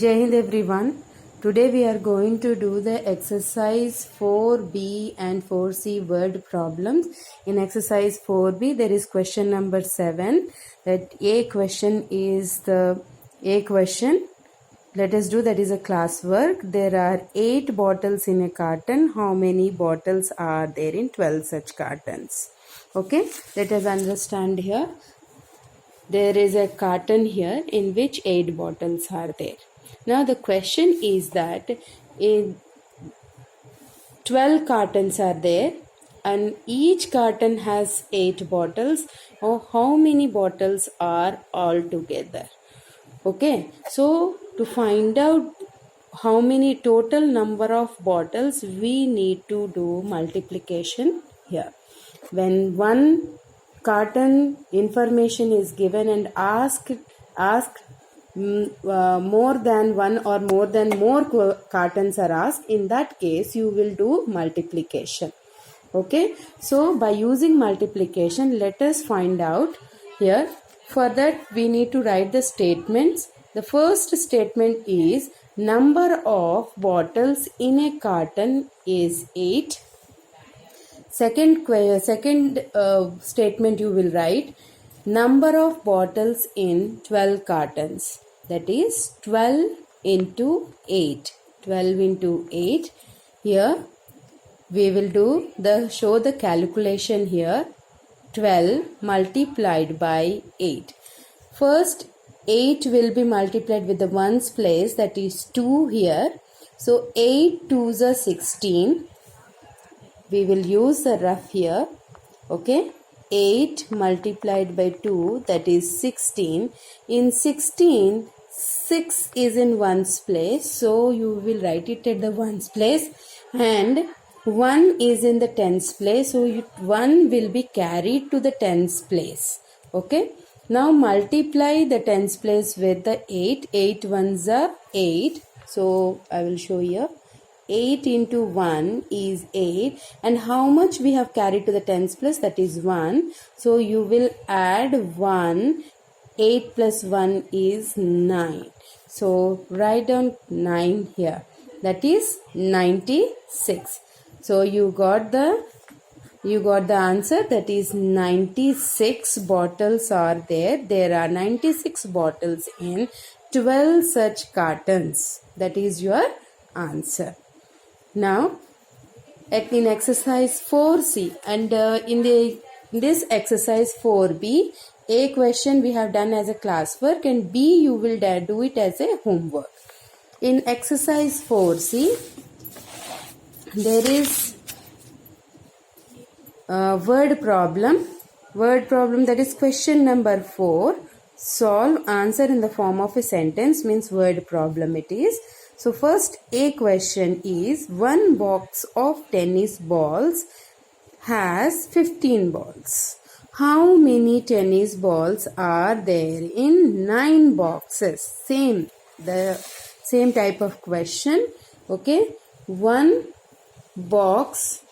Jai Hind everyone. Today we are going to do the exercise 4B and 4C word problems. In exercise 4B there is question number 7. That A question is the A question. Let us do that is a class work. There are 8 bottles in a carton. How many bottles are there in 12 such cartons? Okay, let us understand here. There is a carton here in which 8 bottles are there. Now the question is that in 12 cartons are there and each carton has 8 bottles. Or how many bottles are all together? Okay, so to find out how many total number of bottles, we need to do multiplication here. When one carton information is given and ask more than one or more than more cartons are asked, in that case you will do multiplication. Okay, so by using multiplication, let us find out here. For that we need to write the statements. The first statement is number of bottles in a carton is 8. Second statement you will write number of bottles in 12 cartons, that is 12 into 8. 12 into 8. Here we will do show the calculation here. 12 multiplied by 8. First 8 will be multiplied with the ones place, that is 2 here. So 8 2s are 16. We will use the rough here. Okay, 8 multiplied by 2, that is 16. In 16, 6 is in ones place, so you will write it at the ones place, and 1 is in the tens place, so 1 will be carried to the tens place. Okay, now multiply the tens place with the 8. 8 ones are 8, so I will show here. 8 into 1 is 8, and how much we have carried to the tens place, that is 1. So you will add 1. 8 plus 1 is 9. So write down 9 here, that is 96. So you got the answer, that is 96 bottles are there. There are 96 bottles in 12 such cartons. That is your answer. Now in exercise 4C and in this exercise 4B, A question we have done as a class work and B you will do it as a homework. In exercise 4C there is word problem, that is question number 4. Solve, answer in the form of a sentence, means word problem it is. So first A question is one box of tennis balls has 15 balls. How many tennis balls are there in 9 boxes? The same type of question. Okay, one box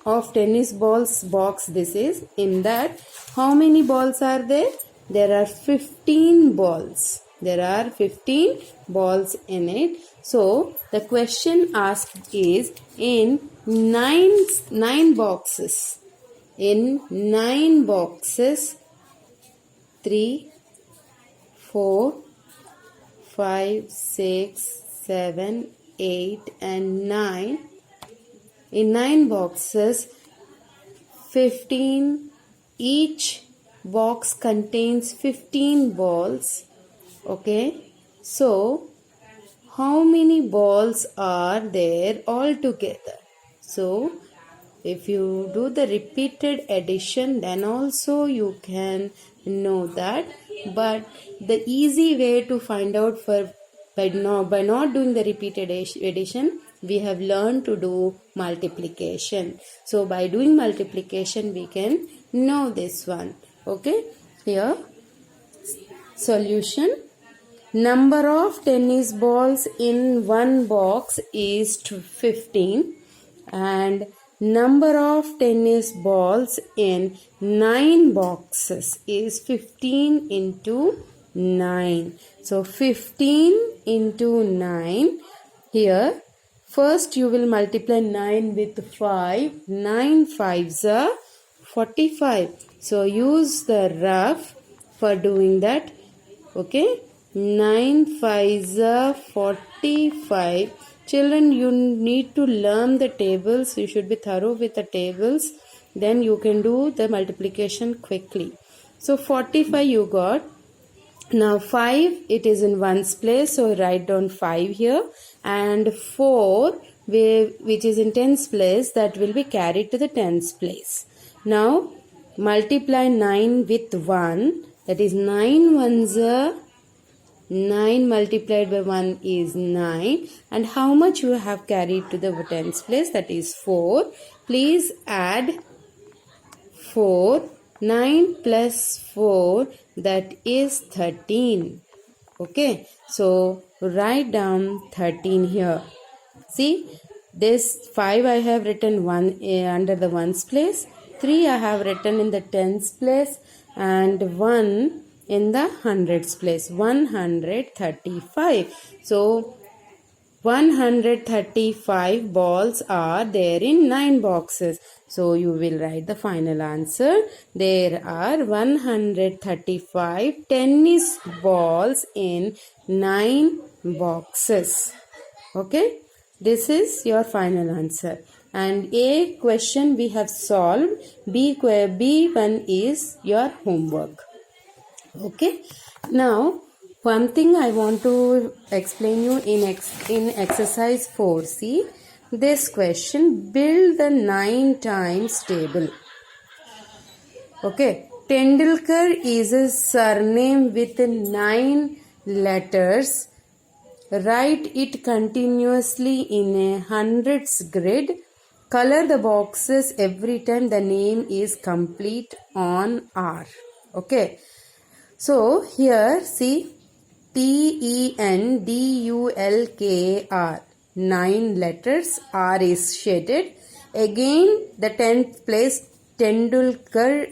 of tennis balls box this is. In that, how many balls are there? There are 15 balls. There are 15 balls in it. So the question asked is in 9 boxes. In 9 boxes, 3, 4, 5, 6, 7, 8 and 9. In 9 boxes, 15, each box contains 15 balls. Okay, so how many balls are there altogether? So if you do the repeated addition, then also you can know that. But the easy way to find out by not doing the repeated addition, we have learned to do multiplication. So by doing multiplication, we can know this one. Okay, here solution. Number of tennis balls in one box is 15 and number of tennis balls in 9 boxes is 15 into 9. So 15 into 9. Here first you will multiply 9 with 5. 9 5s are 45. So use the rough for doing that. Okay. 9 5s are 45. Children, you need to learn the tables. You should be thorough with the tables. Then you can do the multiplication quickly. So 45 you got. Now 5, it is in ones place, so write down 5 here, and 4 which is in tens place, that will be carried to the tens place. Now multiply 9 with 1, that is 9 ones are 9 multiplied by 1 is 9, and how much you have carried to the tens place, that is 4. Please add 4. 9 plus 4, that is 13. Okay, so write down 13 here. See, this 5 I have written under the ones place, 3 I have written in the tens place, and 1 in the hundreds place. 135. So 135 balls are there in 9 boxes. So you will write the final answer. There are 135 tennis balls in 9 boxes. Okay, this is your final answer. And A question we have solved. B1 is your homework. Okay, now one thing I want to explain you in exercise 4. See this question, build the 9 times table. Okay, Tendulkar is a surname with 9 letters. Write it continuously in a hundreds grid. Color the boxes every time the name is complete on R. Okay, so here see, Tendulkar, 9 letters, R is shaded. Again the 10th place, Tendulkar,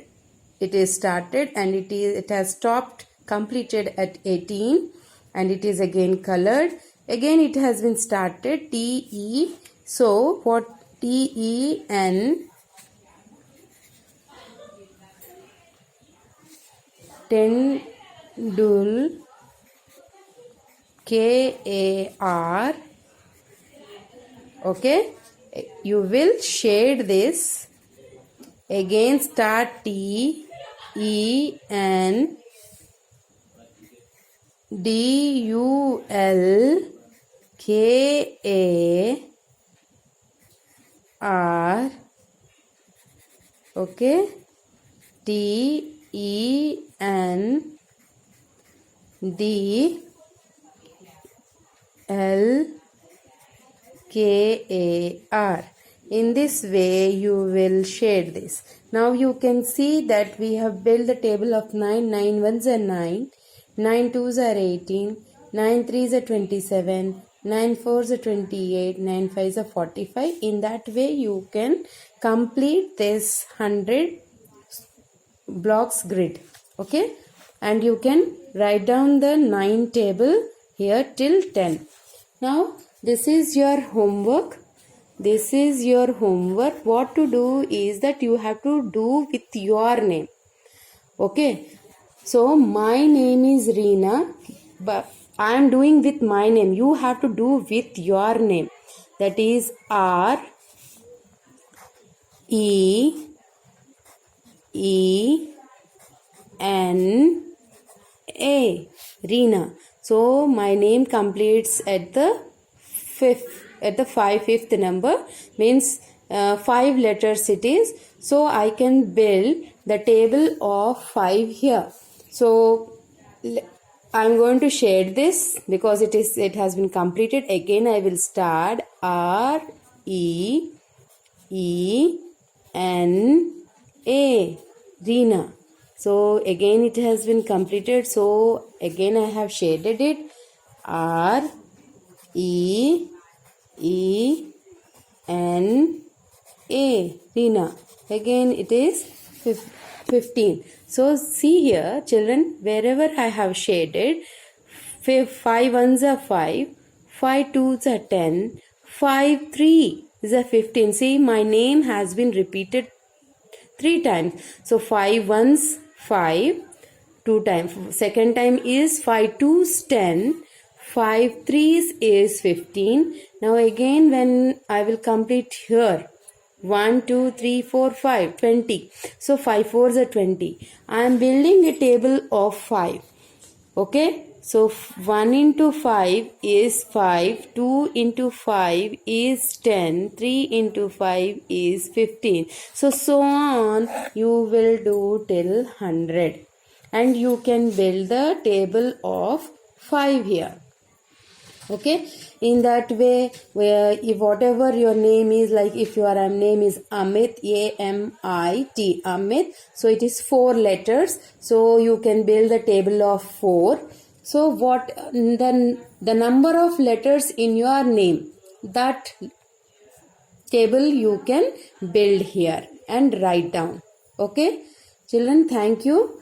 it is started and it has stopped, completed at 18, and it is again colored. Again it has been started, TE. So what TEN, Tendulkar. Okay, you will shade this. Again start TEN DULKAR. Okay, TEN DULKAR. In this way you will shade this. Now you can see that we have built the table of 9. 9 ones are 9, 9 twos are 18, 9 threes are 27, 9 fours are 28, 9 fives are 45. In that way you can complete this 100 blocks grid. Okay, and you can write down the 9 table here till 10. Now this is your homework. This is your homework. What to do is that you have to do with your name. Okay, so my name is Reena, but I am doing with my name. You have to do with your name. That is REENA. Reena. So my name completes at the fifth number, means 5 letters it is. So I can build the table of 5 here. So I'm going to shade this because it has been completed. Again I will start REENA, Reena. So again it has been completed. So again I have shaded it, REENA, Reena. Again it is 15. So see here children, wherever I have shaded, 5 ones are 5, 5 twos are 10, 5 3 is a 15. See, my name has been repeated 3 times. So 5 ones 5, 2 times. Second time is 5 twos 10, 5 threes is 15. Now again when I will complete here, 1 2 3 4 5 20. So 5 fours are 20. I am building a table of 5. Okay, so 1 into 5 is 5, 2 into 5 is 10, 3 into 5 is 15. So on you will do till 100 and you can build the table of 5 here. Okay, in that way, where if whatever your name is, like if your name is Amit, A-M-I-T, Amit, so it is 4 letters, so you can build the table of 4. So what then the number of letters in your name, that table you can build here and write down. Okay children, thank you